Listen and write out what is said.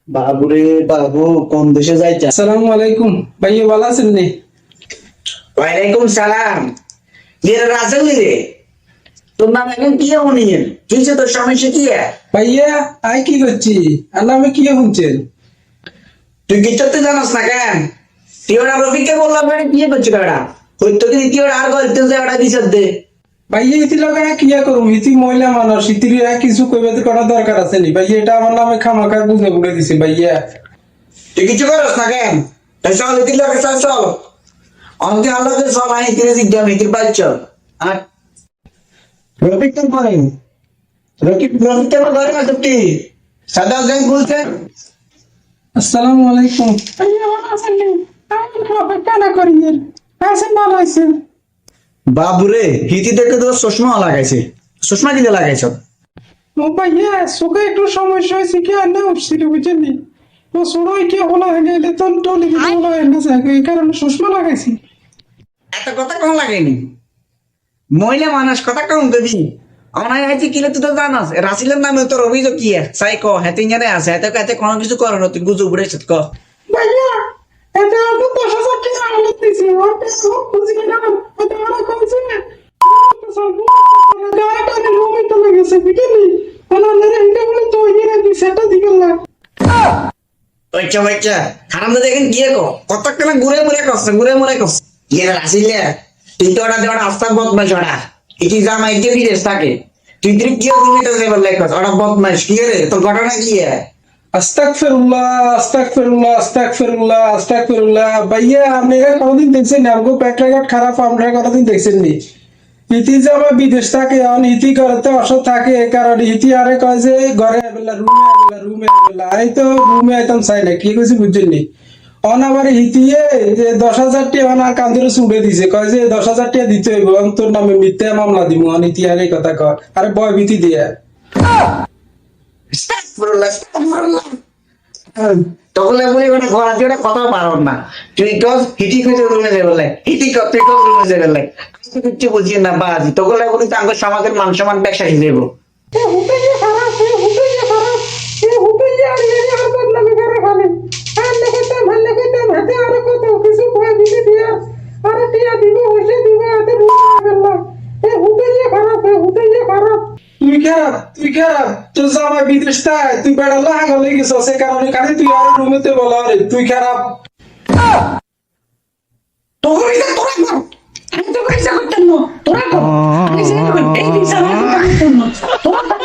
বাবুরে বাবু, কোন দেশে যাইছে? আসসালামু আলাইকুম ভাইয়া, ভালো আছেন নি? ওয়ালাইকুম সালাম। মেরে রাসেল রে, তোর নাম এখন কি হনিয়েন? কিসে তোর সমস্যা কি? ভাইয়া আই কি করছি? আর নামে কি শুনছেন? তুই কিচ্ছু জানাস না কেন? তুই ওরা রফিককে বললাম কি করছি বেড়া? হইতো কি তুই ওরা আর করতে যে ওটা বিচার দে। ভাইয়া ইতি লগে কিয়া করুম? ইতি মহিলা মানুষ, ইতির কিছু কইবে করার দরকার আছে নি? ভাইয়া এটা আমার নামে খামাখা বুঝে বুড়ে দিছে ভাইয়া। তুই কিছু করস না কেন? তাই চল ইতির লোকে চল চল। অন্তে আল্লাহকে চল, আমি ইতিরে জিজ্ঞাম ইতির বাদ চল। আর রফিক তো করে, রফিক রফিক তো করে না তুই সাদা জান বলছে। আসসালামু আলাইকুম ভাইয়া, ভালো আছেন নি? আমি অপেক্ষা না করি আছেন, ভালো আছেন? বাবুরে, হিতি দেখে তো চশমা লাগাইছে। চশমা কিনে লাগাইছ? ও ভাইয়া চোখে একটু সমস্যা হয়েছে, কি আর না উঠছিল বুঝলি? ও ছোড়ই কি হলা হয়ে গেলে তোর টলি হলা হয়ে গেছে, এই কারণে চশমা লাগাইছি। এত কথা কম লাগেনি। মহিলা মানুষ কথা কম দেবি। আমার হয়েছে কিলে তুই তো জানাস রাসিলের নামে তোর অভিযোগ কি? সাই ক হেতে জানে আছে, এত এত কোনো কিছু করো না, তুই গুজু উড়েছিস ক। ভাইয়া এটা আমি 10,000 টাকা আলো দিছি, ওর পেছনে খুঁজি না, এটা আমার কইছে গাড়িটা আমি রুমে চলে গেছে বুঝলি? ওনা নেরে এটা বলে তো ইয়ে দিছে, এটা দিকে না। ওইটা ওইটা খারাপ তো দেখেন গিয়ে কো কত কেন ঘুরে মুড়ে কষ্ট ঘুরে মুড়ে কষ্ট গিয়ে রাসিলে তুই তো ওটা দেওয়াটা আস্তা বদমাইশ ওটা এটি জামা এটি বিদেশ থাকে। তুই তুই কি রুমিতে যাবার লেখস ওটা বদমাইশ কি রে? তোর ঘটনা কি? আস্তাগফিরুল্লাহ আস্তাগফিরুল্লাহ আস্তাগফিরুল্লাহ আস্তাগফিরুল্লাহ। ভাইয়া আপনি এর কোনদিন দেখছেন আমগো পেট লাগাট খারাপ? আমরা কোনদিন দেখছেন নি? ইতি যে আমার বিদেশ থাকে, এখন ইতি ঘরেতে অসৎ থাকে, এই কারণে ইতি আরে কয় যে ঘরে আইবেলা, রুমে আইবেলা, রুমে আইবেলা। আমি তো রুমে আইতাম চাই না, কি কইছি বুঝছেন নি? অন আবার হিতিয়ে যে 10,000 টাকা অনার কান্দিরে চুড়ে দিছে, কয় যে 10,000 টাকা দিতে হইব, অন তোর নামে মিথ্যা মামলা দিব। অন ইতি আরে কথা কয়, আরে বয় ভীতি দিয়ে। আস্তাগফিরুল্লাহ আস্তাগফিরুল্লাহ। তখন বলি ওটা ঘর আছে ওটা কথা পারো না। তুই কস হিটি কইতে রুমে যাবে বলে হিটি কত তুই কস রুমে যাবে বলে আমি কিছু বুঝি না বাজি। তখন বলি তো আঙ্গ সমাজের মান সম্মান ব্যবসা হিসেবে এ হুটাইয়া খারাপ, এ হুটাইয়া খারাপ, এ হুটাইয়া আর এর আর বদনামি করে খালি। আর লেখাইতাম, আর লেখাইতাম, হাতে আরো কত কিছু ভয় ভীতি দিয়া, আরে টিয়া দিব, হইলে দিব, হাতে রুমে গেলাম। এ হুটাইয়া খারাপ, এ হুটাইয়া খারাপ। তুই খারাপ, তুই খারাপ, তোর জামাই বিদেশ থাকে, তুই বেড়া লাগা হয়ে গেছ, সে কারণে খালি তুই আর রুমেতে বলা রে তুই খারাপ। তোর এটা তোরা কর। আমি তো পয়সা করতাম না তোরা কর। আমি সেটা করতে এই দিন সারা করতাম না তোরা কর।